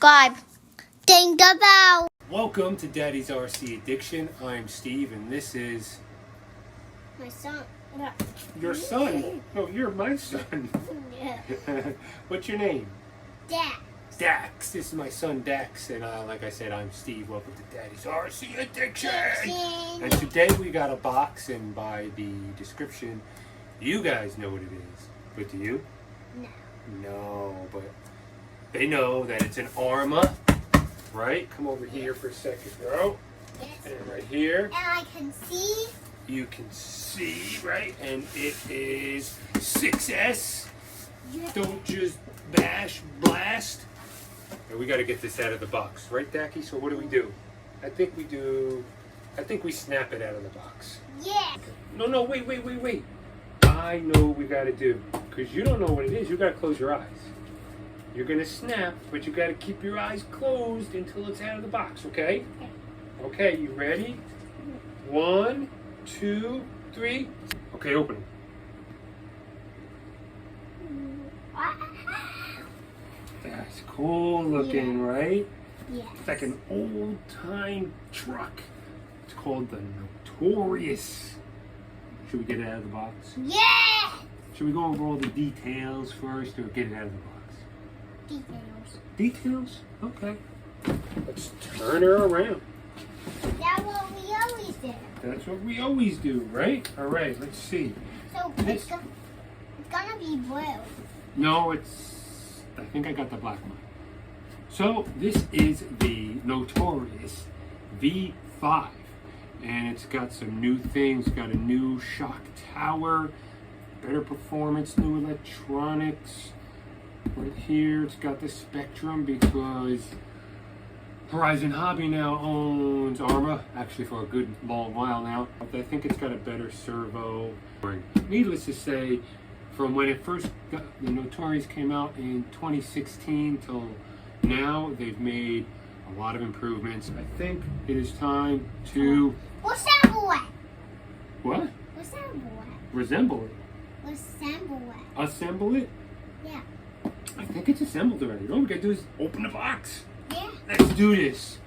subscribe. Ding the bell. Welcome to Daddy's RC Addiction. I'm Steve, and this is My son. your son. No, you're my son. Yeah. What's your name? Dad. Dax. This is my son Dax, and like I said, I'm Steve. Welcome to Daddy's RC Addiction. And today we got a box, and by the description, you guys know what it is. But do you? No. No, but they know that it's an ARRMA, right? Come over here for a second, bro. Yes. And right here. And I can see. You can see, right? And it is 6S. Yeah. Don't just bash, blast. And we got to get this out of the box, right, Dacky? So what do? I think we snap it out of the box. Yeah. No, wait. I know what we got to do. Because you don't know what it is. You got to close your eyes. You're going to snap, but you got to keep your eyes closed until it's out of the box, okay? Okay, you ready? 1, 2, 3. Okay, open them. That's cool looking, right? Yeah. It's like an old-time truck. It's called the Notorious. Should we get it out of the box? Yeah. Should we go over all the details first or get it out of the box? Details. Details? Okay. Let's turn her around. That's what we always do. That's what we always do, right? All right, let's see. So it's gonna be blue. No, I think I got the black one. So this is the Notorious V5. And it's got some new things. Got a new shock tower, better performance, new electronics. Right here, it's got the Spectrum because Horizon Hobby now owns ARRMA, actually for a good long while now. I think it's got a better servo. Needless to say, from when it first got, the Notorious came out in 2016 till now, they've made a lot of improvements. I think it is time to... What's that boy? What? What's that boy? Resemble it. Assemble it. Assemble it? Yeah. I think it's assembled already. All we gotta do is open the box. Yeah. Let's do this.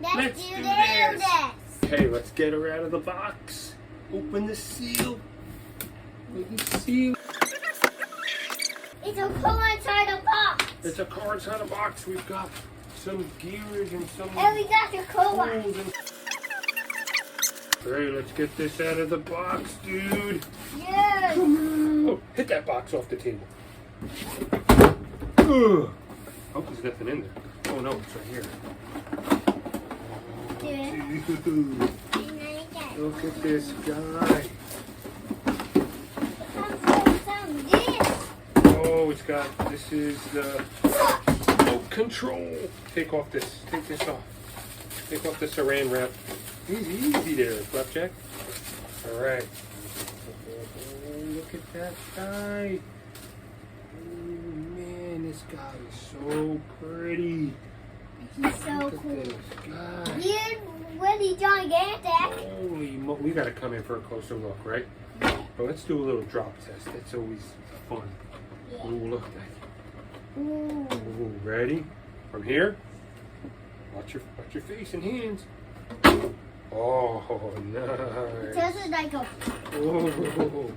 Let's do this. Okay, let's get her out of the box. Open the seal. Open the seal. It's a car inside a box. It's a car inside a box. We've got some gears and some And we got the car. holes and... Alright, let's get this out of the box, dude. Yes. Oh, hit that box off the table. Ugh. Hope there's nothing in there. Oh no, it's right here. Yeah. Dude, look at this guy. Oh, it's got, this is the remote control. Take this off. Take off the saran wrap. Easy there, Flapjack. Alright. Oh, look at that guy. Oh man, this guy is so pretty. He's so Look cool. at this guy. He's really gigantic. Holy mo- we gotta come in for a closer look, right? But let's do a little drop test. That's always fun. Yeah. Oh, look at that. Ooh. Ooh, ready? From here? Watch your face and hands. Oh, nice. This is like a... Oh.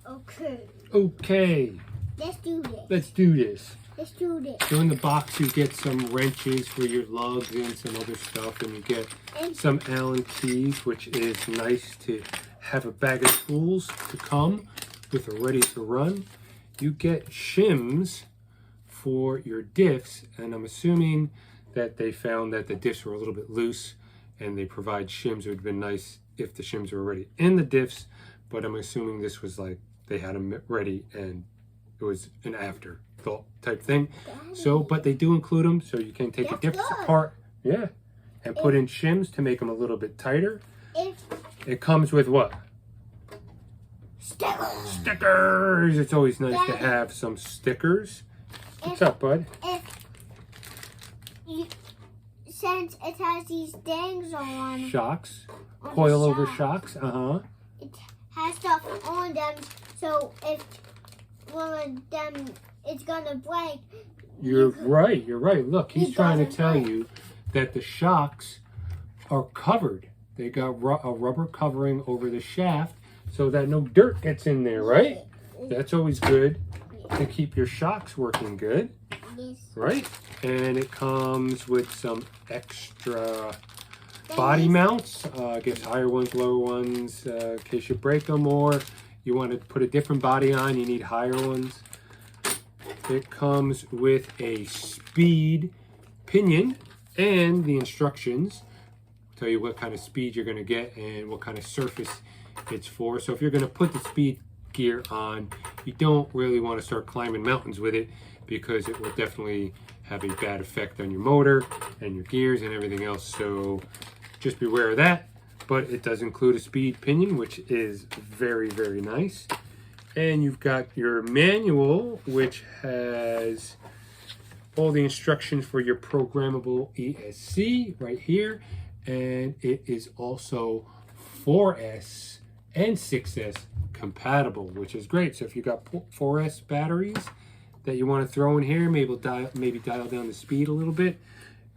Okay. Okay, Let's do this. let's do this. Let's do this. So in the box you get some wrenches for your lugs and some other stuff, and you get some Allen keys, which is nice to have a bag of tools to come with a ready to run. You get shims for your diffs, and I'm assuming that they found that the diffs were a little bit loose and they provide shims. It would have been nice if the shims were already in the diffs, but I'm assuming this was like they had them ready and it was an afterthought type thing. So, but they do include them, so you can take the diffs apart, yeah, and put in shims to make them a little bit tighter. It comes with what? Stickers. Stickers. It's always nice to have some stickers. What's up, bud? Since it has these things on. Shocks. On Coil the over shocks. shocks. Uh-huh. It has stuff on them, so if one of them is gonna break. You're right. Look, he's It trying to doesn't tell break. you that the shocks are covered. They got a rubber covering over the shaft so that no dirt gets in there, right? That's always good to keep your shocks working good, Yes. right? And it comes with some extra body mounts. I guess higher ones, lower ones, in case you break them, or you want to put a different body on, you need higher ones. It comes with a speed pinion and the instructions. Tell you what kind of speed you're going to get and what kind of surface it's for. So if you're going to put the speed gear on, you don't really want to start climbing mountains with it, because it will definitely have a bad effect on your motor and your gears and everything else. So just beware of that. But it does include a speed pinion, which is very, very nice. And you've got your manual, which has all the instructions for your programmable ESC right here. And it is also 4S and 6S compatible, which is great. So if you've got 4S batteries that you want to throw in here, maybe dial down the speed a little bit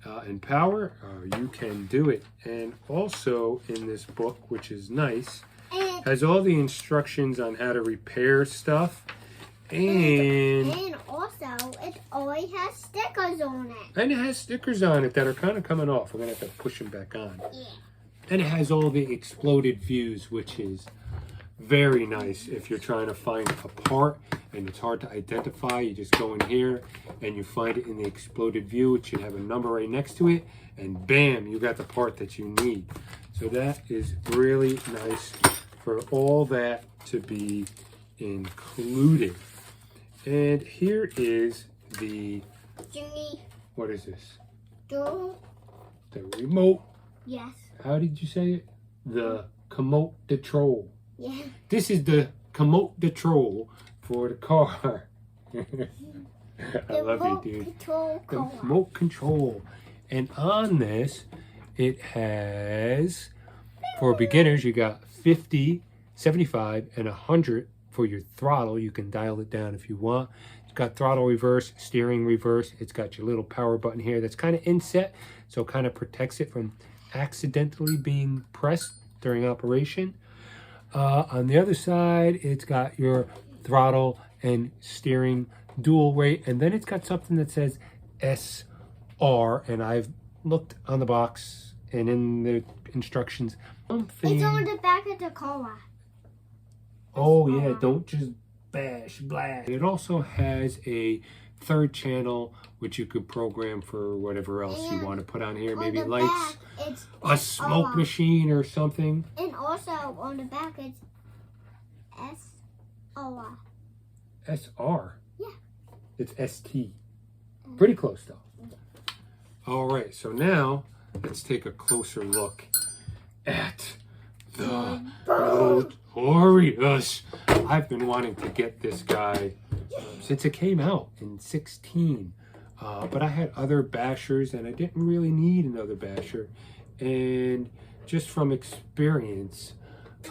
and power, you can do it. And also in this book, which is nice, has all the instructions on how to repair stuff, and also it always has stickers on it. And it has stickers on it that are kind of coming off. We're gonna have to push them back on. Yeah. And it has all the exploded views, which is very nice if you're trying to find a part and it's hard to identify. You just go in here and you find it in the exploded view. It should have a number right next to it, and bam, you got the part that you need. So that is really nice for all that to be included. And here is the, Jimmy, what is this? do. The remote. Yes. How did you say it? The remote control. Yeah. This is the remote control for the car. I love you, dude. Control The car. remote control. And on this, it has, for beginners, you got 50, 75, and 100 for your throttle. You can dial it down if you want. It's got throttle reverse, steering reverse. It's got your little power button here that's kind of inset, so it kind of protects it from accidentally being pressed during operation. On the other side, it's got your throttle and steering dual rate, and then it's got something that says SR, and I've looked on the box and in the instructions. It's on the back of the car. Oh yeah, don't just bash, blast. It also has a third channel, which you could program for whatever else you want to put on here. Maybe On the lights, back, it's a smoke machine or something. And also on the back, it's SR. SR? Yeah. It's ST. Pretty close though. All right, so now let's take a closer look at the Notorious. I've been wanting to get this guy since it came out in 16. But I had other bashers and I didn't really need another basher. And just from experience,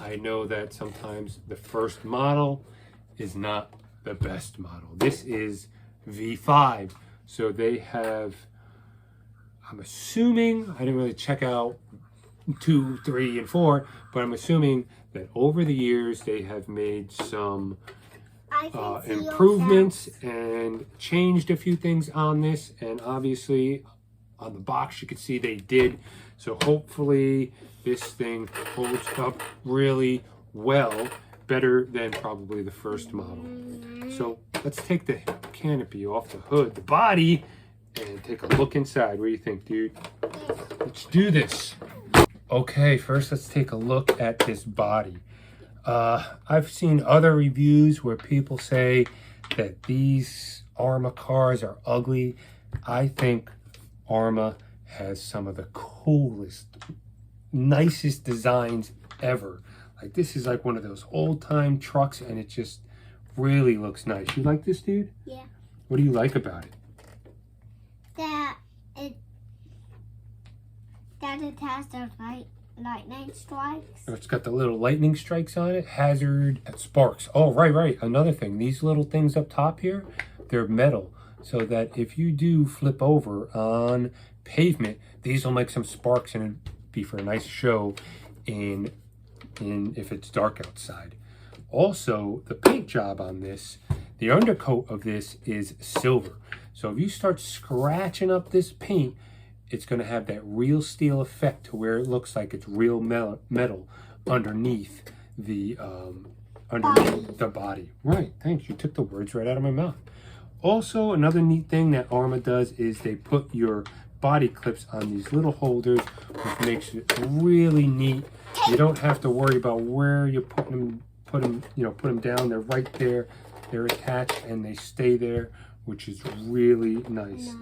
I know that sometimes the first model is not the best model. This is V5. So they have, I'm assuming, I didn't really check out 2, 3, and 4, but I'm assuming that over the years they have made some improvements and changed a few things on this, and obviously on the box you can see they did. So hopefully this thing holds up really well, better than probably the first model. So let's take the canopy off the hood, the body, and take a look inside. What do you think, dude? Let's do this. Okay, first let's take a look at this body. I've seen other reviews where people say that these ARRMA cars are ugly. I think ARRMA has some of the coolest, nicest designs ever. Like, this is like one of those old-time trucks, and it just really looks nice. You like this, dude? Yeah. What do you like about it? That it has the light lightning strikes. It's got the little lightning strikes on it. Hazard, sparks. Oh, right. Another thing. These little things up top here, they're metal. So that if you do flip over on pavement, these will make some sparks and it'd be for a nice show in if it's dark outside. Also, the paint job on this, the undercoat of this is silver. So if you start scratching up this paint, it's going to have that real steel effect to where it looks like it's real metal underneath the body. Right, thanks. You took the words right out of my mouth. Also, another neat thing that ARRMA does is they put your body clips on these little holders, which makes it really neat. You don't have to worry about where you put them down. They're right there. They're attached and they stay there, which is really nice.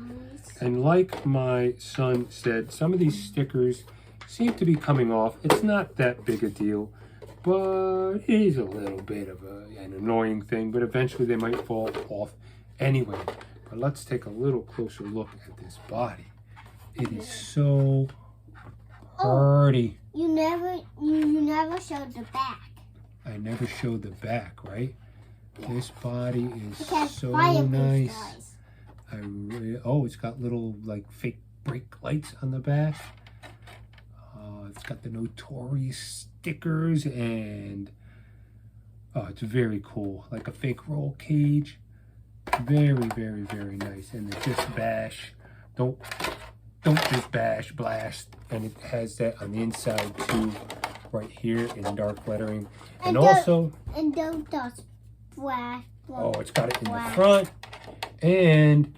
And like my son said, some of these stickers seem to be coming off. It's not that big a deal, but it is a little bit of an annoying thing, but eventually they might fall off anyway. But let's take a little closer look at this body. It is so hardy. You never showed the back. I never showed the back, right? Yeah. This body is so nice. It's got little like fake brake lights on the back. It's got the Notorious stickers and it's very cool. Like a fake roll cage. Very nice. And the just bash. Don't just bash, blast. And it has that on the inside too, right here in dark lettering. And also, don't just splash. It's got it in the front. And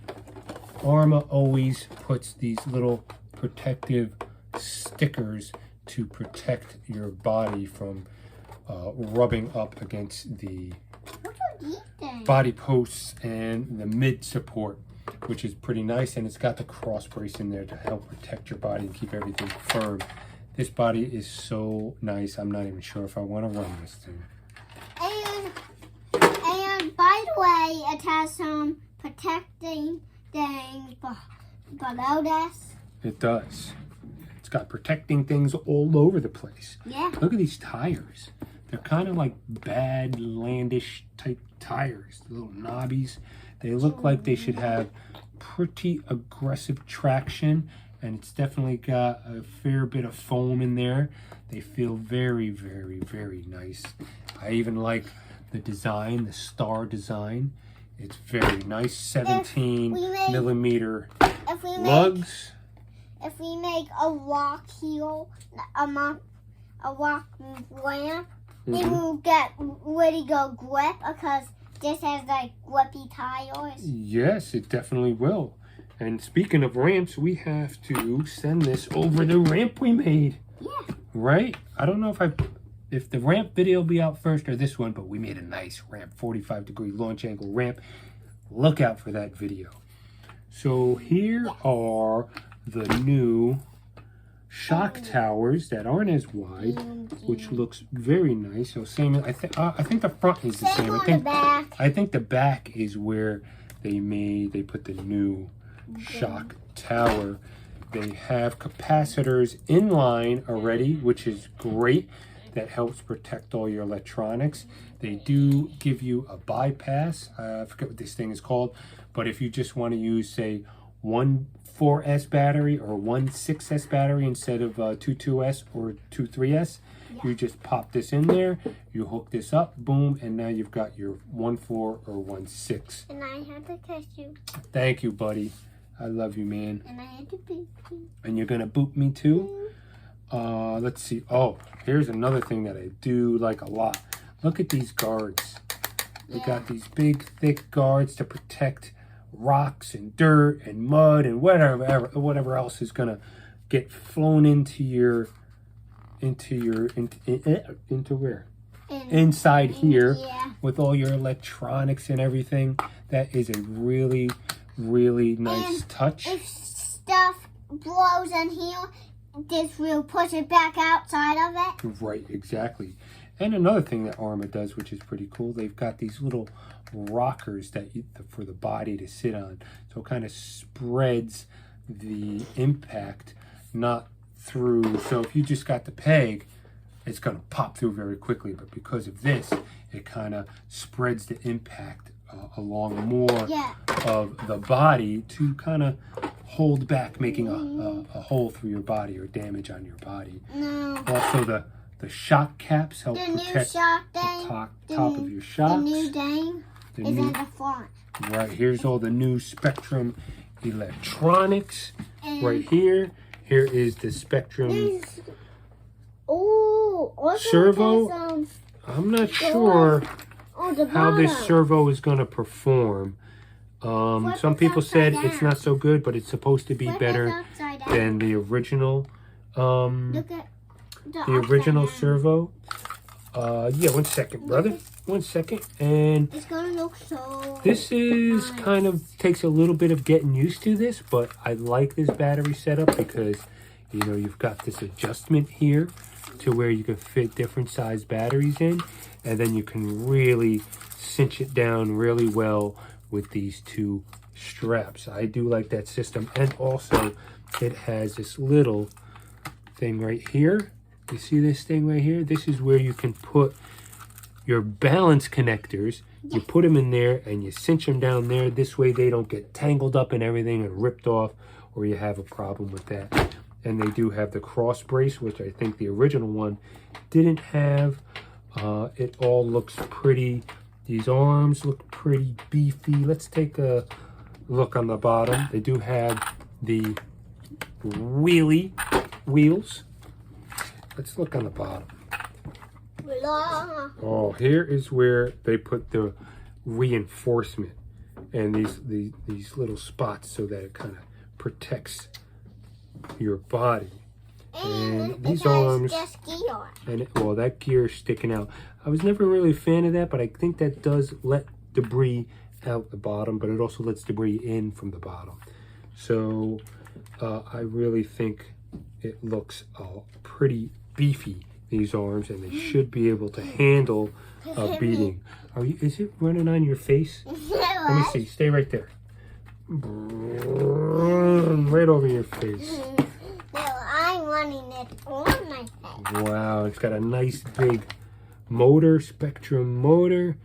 ARRMA always puts these little protective stickers to protect your body from rubbing up against the body posts and the mid support, which is pretty nice. And it's got the cross brace in there to help protect your body and keep everything firm. This body is so nice. I'm not even sure if I want to run this thing. And by the way, it has some protecting things below this. It does. It's got protecting things all over the place. Yeah. Look at these tires. They're kind of like Badlandish type tires. The little knobbies. They look like they should have pretty aggressive traction. And it's definitely got a fair bit of foam in there. They feel very nice. I even like the design, the star design. It's very nice. 17 millimeter lugs. If we make a rock heel, a rock ramp, then we'll get really good grip because this has like grippy tires. Yes, it definitely will. And speaking of ramps, we have to send this over the ramp we made. Yeah. Right? I don't know if the ramp video will be out first or this one, but we made a nice ramp, 45-degree launch angle ramp. Look out for that video. So here are the new shock towers that aren't as wide, which looks very nice. So same. I think the front is the same. I think the back is where they put the new shock tower. They have capacitors in line already, which is great. That helps protect all your electronics. They do give you a bypass. I forget what this thing is called, but if you just want to use, say, one 4S battery or one 6S battery instead of 2S or 3S, you just pop this in there, you hook this up, boom, and now you've got your 1.4 or 1.6. And I had to kiss you. Thank you, buddy. I love you, man. And I had to boot you. And you're gonna boot me too? Let's see. Oh, here's another thing that I do like a lot. Look at these guards. They got these big, thick guards to protect rocks and dirt and mud and whatever else is gonna get flown into where? Inside here with all your electronics and everything. That is a really nice touch. If stuff blows in here, this will push it back outside of it. Right, exactly. And another thing that ARRMA does, which is pretty cool, they've got these little rockers for the body to sit on. So it kind of spreads the impact, not through. So if you just got the peg, it's going to pop through very quickly. But because of this, it kind of spreads the impact along more of the body to kind of hold back, making a hole through your body or damage on your body. No. Also, the shock caps help protect the top of your shocks. The new dang is in the front. Right, here's all the new Spectrum electronics. And right here. Here is the Spectrum servo. I'm not sure how this servo is going to perform. Some people said it's not so good, but it's supposed to be better than the original. Look at the original servo. Yeah, 1 second, brother. 1 second. And it's gonna look so this is nice. kind of takes a little bit of getting used to this, but I like this battery setup because, you know, you've got this adjustment here to where you can fit different size batteries in, and then you can really cinch it down really well with these two straps. I do like that system. And also it has this little thing right here. You see this thing right here? This is where you can put your balance connectors. You put them in there and you cinch them down there. This way they don't get tangled up in everything and ripped off, or you have a problem with that. And they do have the cross brace, which I think the original one didn't have. It all looks pretty. These arms look pretty beefy. Let's take a look on the bottom. They do have the wheelie wheels. Let's look on the bottom. Oh, here is where they put the reinforcement and these little spots so that it kind of protects your body. And these arms, and well, that gear is sticking out. I was never really a fan of that, but I think that does let debris out the bottom, but it also lets debris in from the bottom. So I really think it looks pretty beefy, these arms, and they should be able to handle a beating. Is it running on your face? Let me see. Stay right there. Right over your face. No, I'm running it on my face. Wow, it's got a nice big motor, Spectrum motor.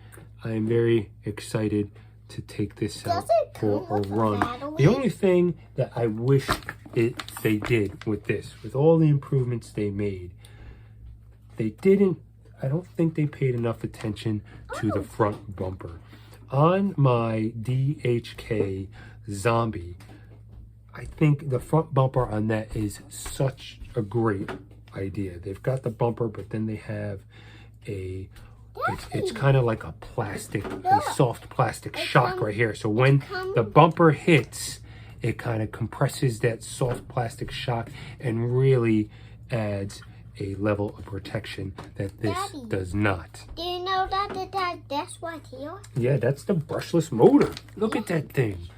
I'm very excited to take this out for a run. The only thing that I wish they did with this, with all the improvements they made, I don't think they paid enough attention to the front bumper. On my DHK Zombie, I think the front bumper on that is such a great idea. They've got the bumper, but then they have it's kind of like a soft plastic shock right here. So when the bumper hits, it kind of compresses that soft plastic shock and really adds a level of protection that this does not. Do you know that's right here? Yeah, that's the brushless motor. Look at that thing.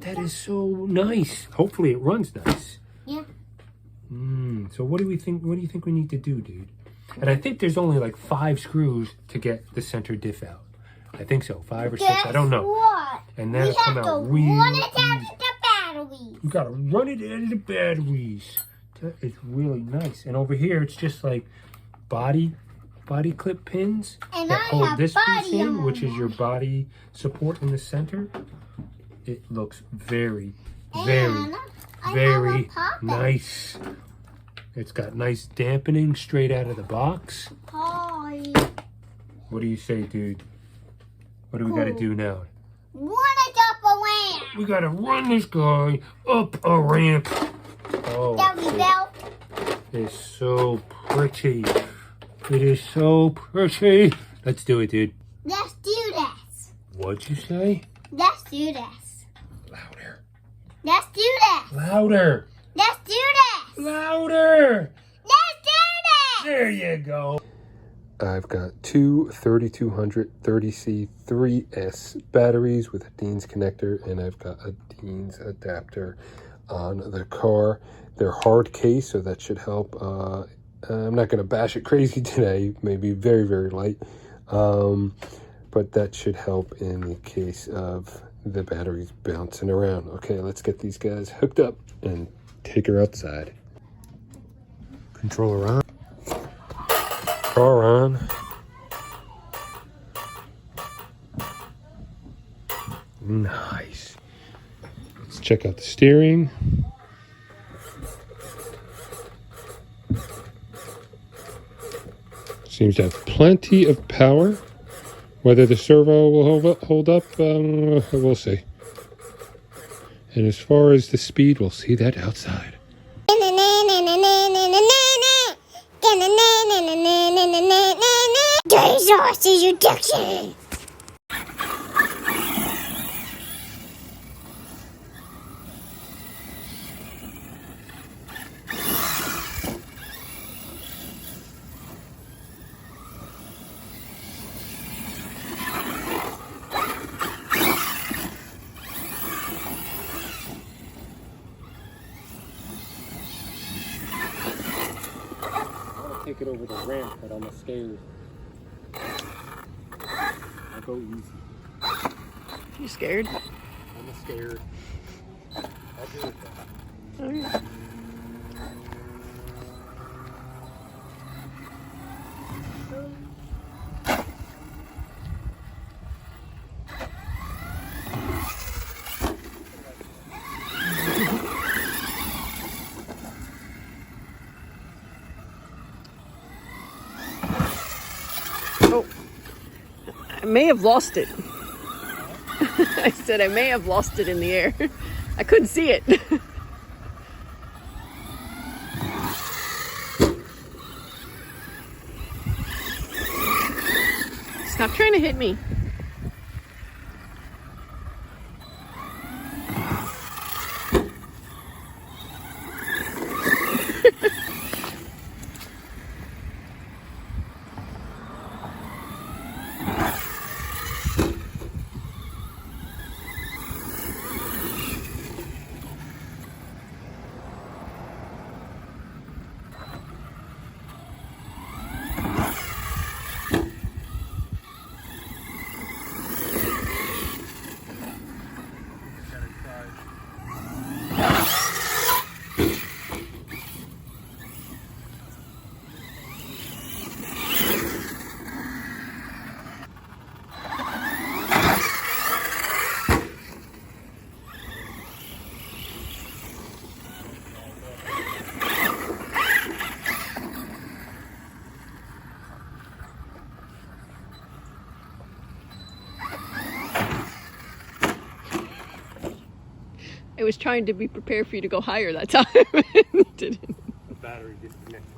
That is so nice. Hopefully it runs nice. Yeah. So what do you think we need to do, dude? And I think there's only like 5 screws to get the center diff out. I think so, 5 or 6. I don't know. What? And that'll come out really run it out of the batteries. You gotta run it out of the batteries. That is really nice. And over here, it's just like body clip pins that hold this piece in, which is your body support in the center. It looks very, very nice. It's got nice dampening straight out of the box. Hi. What do you say, dude? What do we got to do now? Run it up a ramp. We got to run this guy up a ramp. Oh, it's so pretty. It is so pretty. Let's do it, dude. Let's do this. What'd you say? Let's do this. Louder. Let's do this. Louder. Let's do this. Louder. Let's do this. There you go. I've got two 3200 30C3S batteries with a Dean's connector, and I've got a Dean's adapter on the car. They're hard case, so that should help. I'm not going to bash it crazy today, maybe very, very light, but that should help in the case of the batteries bouncing around. Okay, let's get these guys hooked up and take her outside. Controller on. Car on. Nice. Let's check out the steering. Seems to have plenty of power. Whether the servo will hold up, we'll see. And as far as the speed, we'll see that outside. Dinosaurs reduction. Take it over the ramp, but I'm scared. I'll go easy. You scared? I'm scared. I'll do it though. All right. Oh, I may have lost it. I said I may have lost it in the air. I couldn't see it. Stop trying to hit me. I was trying to be prepared for you to go higher that time. Didn't. The battery disconnected.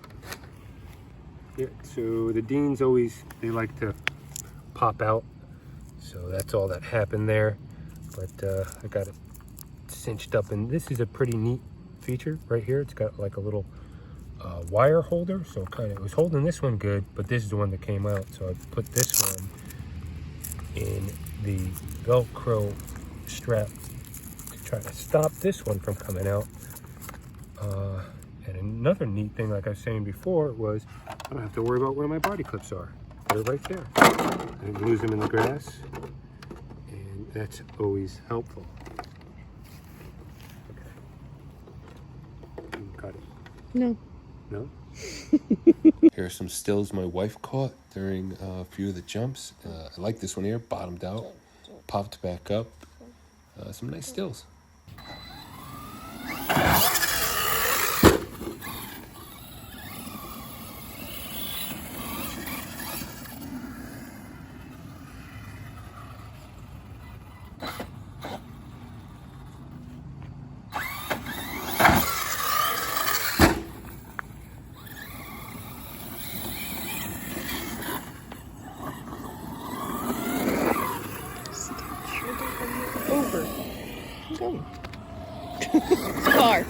Yeah, so the Deans always, they like to pop out. So that's all that happened there. But I got it cinched up, and this is a pretty neat feature right here. It's got like a little wire holder. So it was holding this one good, but this is the one that came out. So I put this one in the Velcro strap trying to stop this one from coming out. And another neat thing, like I was saying before, was I don't have to worry about where my body clips are. They're right there. I didn't lose them in the grass, and that's always helpful. Okay. You can cut it. No. No? Here are some stills my wife caught during a few of the jumps. I like this one here, bottomed out, popped back up. Some nice stills. Over. I'm going. It's a car.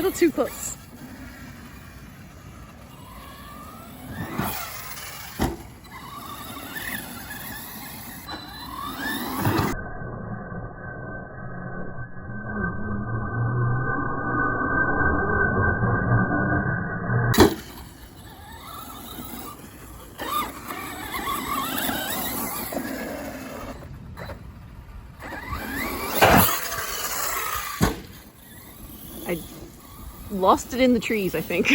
little too close. I lost it in the trees, I think.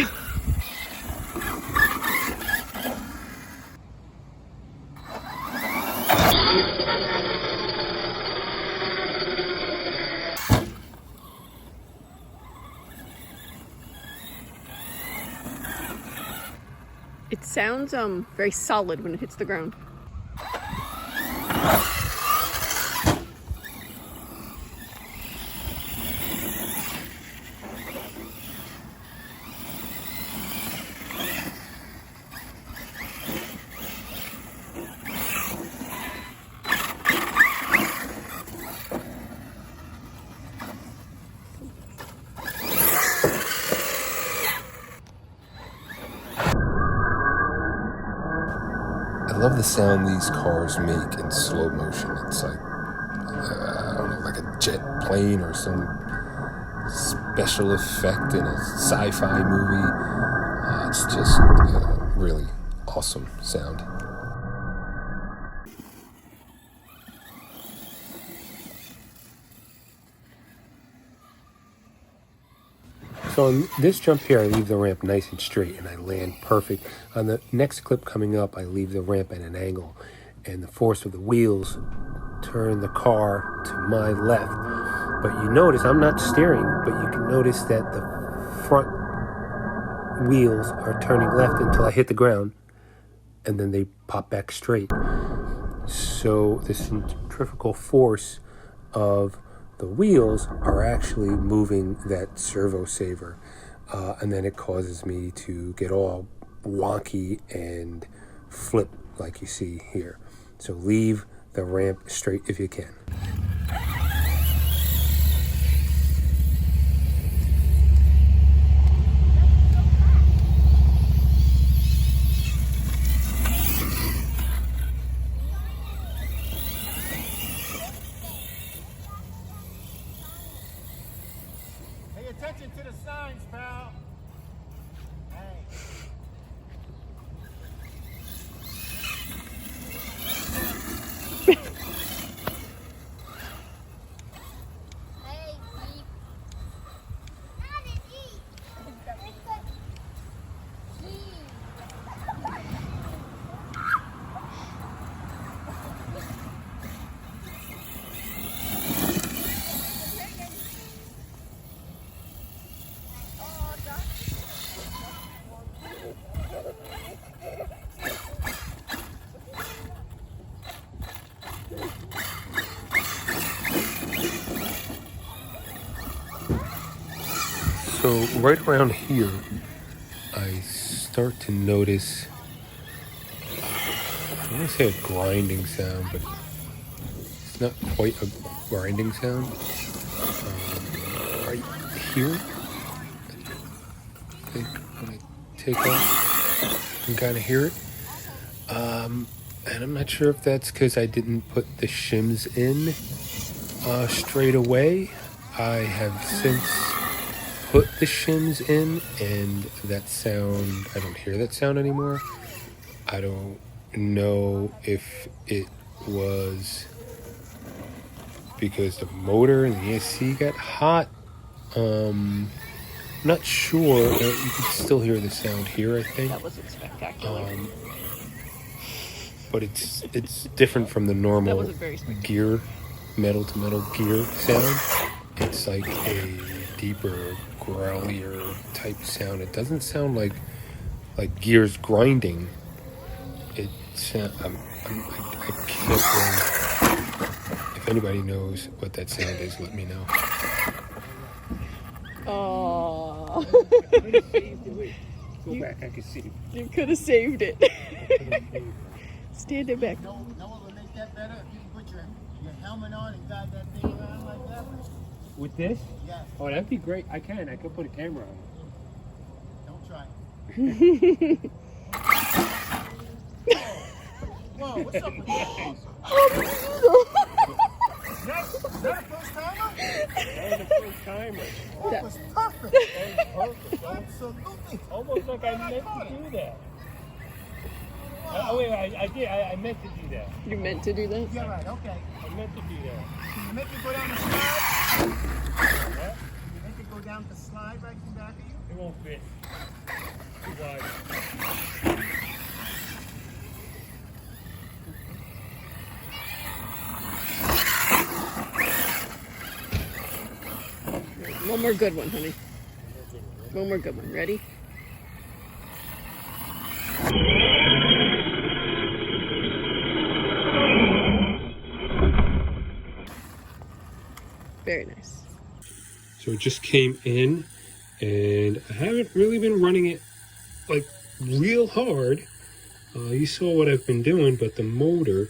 It sounds very solid when it hits the ground. I love the sound these cars make in slow motion. It's like, I don't know, like a jet plane or some special effect in a sci-fi movie. It's just really awesome sound. So on this jump here, I leave the ramp nice and straight and I land perfect. On the next clip coming up, I leave the ramp at an angle and the force of the wheels turn the car to my left. But you notice, I'm not steering, but you can notice that the front wheels are turning left until I hit the ground and then they pop back straight. So the centrifugal force of the wheels are actually moving that servo saver, and then it causes me to get all wonky and flip like you see here. So leave the ramp straight if you can. Pay attention to the signs, pal. Hey. Hey, Beep. Not an E. It's a G. So right around here, I start to notice, I want to say a grinding sound, but it's not quite a grinding sound. Right here, I think when I take off, you can kind of hear it. And I'm not sure if that's because I didn't put the shims in straight away. I have since put the shims in, and that sound, I don't hear that sound anymore. I don't know if it was because the motor and the AC got hot. Not sure. You can still hear the sound here, I think. That wasn't spectacular. But it's different from the normal That wasn't very spectacular. gear, metal to metal gear sound. It's like a deeper, growlier type sound. It doesn't sound like gears grinding. I can't really, if anybody knows what that sound is, let me know. Oh, Go back, I can see. you could have saved it. Stand it back. No one will make that better if you can put your helmet on and guide that thing around like that. With this? Yes. Oh, that'd be great. I can put a camera on. Don't try. Whoa, what's up with that? Is that a first timer? That was the first timer. That was perfect. That was perfect. Absolutely. Almost like I meant to do that. Oh wait, I did. I meant to do that. You meant to do that? Yeah, right. Okay. I meant to do that. Can you make it go down the slide? What? Can you make it go down the slide right from back of you? It won't fit. Too wide. One more good one, honey. One more good one. Ready? Very nice. So it just came in, and I haven't really been running it like real hard. You saw what I've been doing, but the motor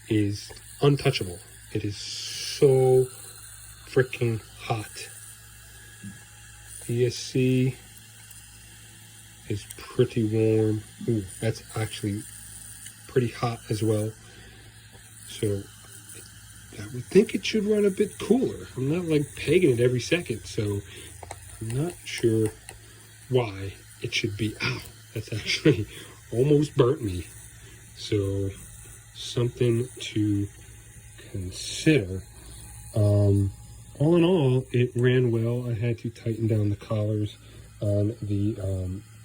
is untouchable. It is so freaking hot. ESC is pretty warm. Ooh, that's actually pretty hot as well. So I would think it should run a bit cooler. I'm not like pegging it every second, so I'm not sure why it should be. Ow, that's actually almost burnt me. So something to consider. All in all, it ran well. I had to tighten down the collars on the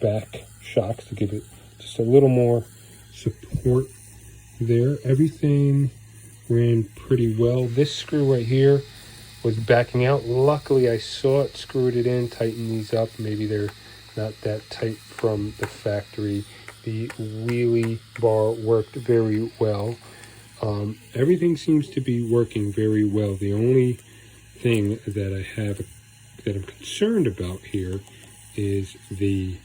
back shocks to give it just a little more support there. Everything ran pretty well. This screw right here was backing out. Luckily, I saw it, screwed it in, tightened these up. Maybe they're not that tight from the factory. The wheelie bar worked very well. Everything seems to be working very well. The only thing that I'm concerned about here is the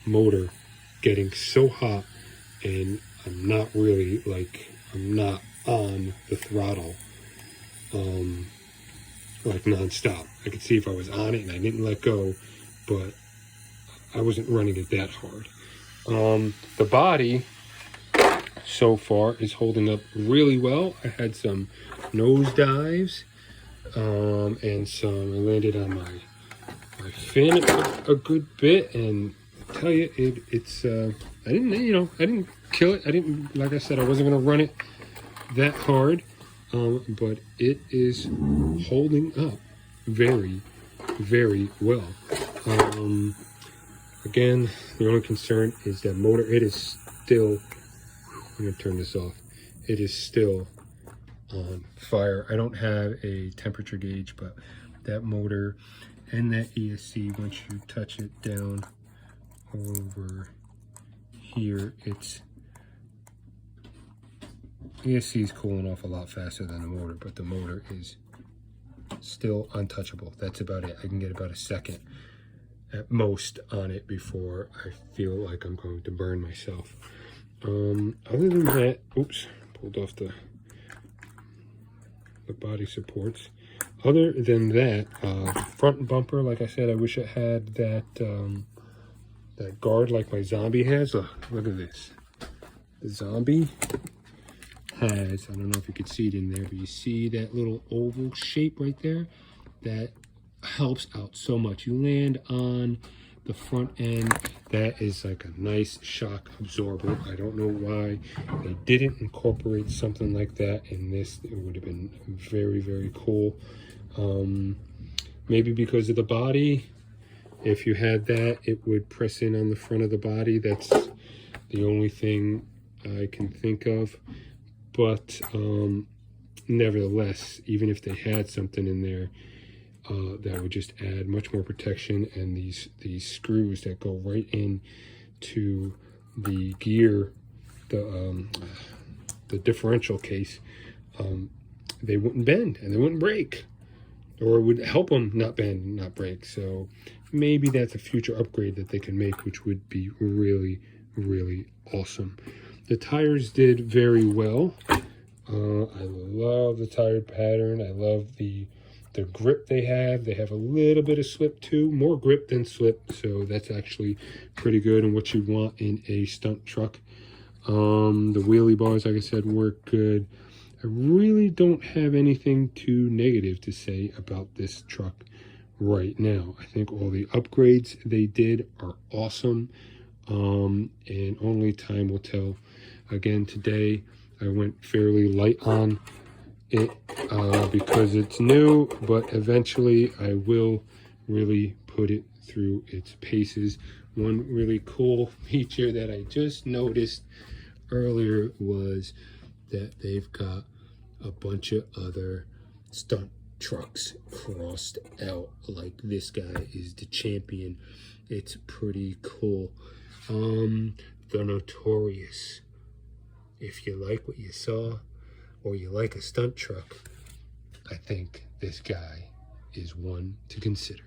motor getting so hot, and I'm not on the throttle like nonstop. I could see if I was on it and I didn't let go, but I wasn't running it that hard. The body so far is holding up really well. I had some nose dives, and I landed on my fin a good bit, and I tell you, it's I didn't kill it. Like I said, I wasn't gonna run it that hard, but it is holding up very, very well. Again, the only concern is that motor. It is still, I'm gonna turn this off. It is still on fire. I don't have a temperature gauge, but that motor and that ESC, once you touch it down over here, ESC is cooling off a lot faster than the motor, but the motor is still untouchable. That's about it. I can get about a second at most on it before I feel like I'm going to burn myself. Other than that, oops, pulled off the body supports. Other than that, front bumper, like I said, I wish it had that that guard like my Zombie has. Look at this. The Zombie has, I don't know if you could see it in there, but you see that little oval shape right there? That helps out so much. You land on the front end, that is like a nice shock absorber. I don't know why they didn't incorporate something like that in this. It would have been very, very cool. Maybe because of the body. If you had that, it would press in on the front of the body. That's the only thing I can think of. But nevertheless, even if they had something in there, that would just add much more protection. And these screws that go right in to the gear, the differential case, they wouldn't bend and they wouldn't break, or it would help them not bend and not break. So maybe that's a future upgrade that they can make, which would be really, really awesome. The tires did very well. I love the tire pattern. I love the the grip they have a little bit of slip too, more grip than slip, so that's actually pretty good and what you want in a stunt truck. The wheelie bars, like I said, work good. I really don't have anything too negative to say about this truck right now. I think all the upgrades they did are awesome, and only time will tell. Again, today I went fairly light on it because it's new, but eventually I will really put it through its paces. One really cool feature that I just noticed earlier was that they've got a bunch of other stunt trucks crossed out, like this guy is the champion. It's pretty cool. The Notorious. If you like what you saw, or you like a stunt truck, I think this guy is one to consider.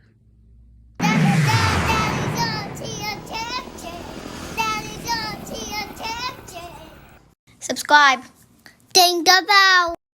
Subscribe. Ding the bell.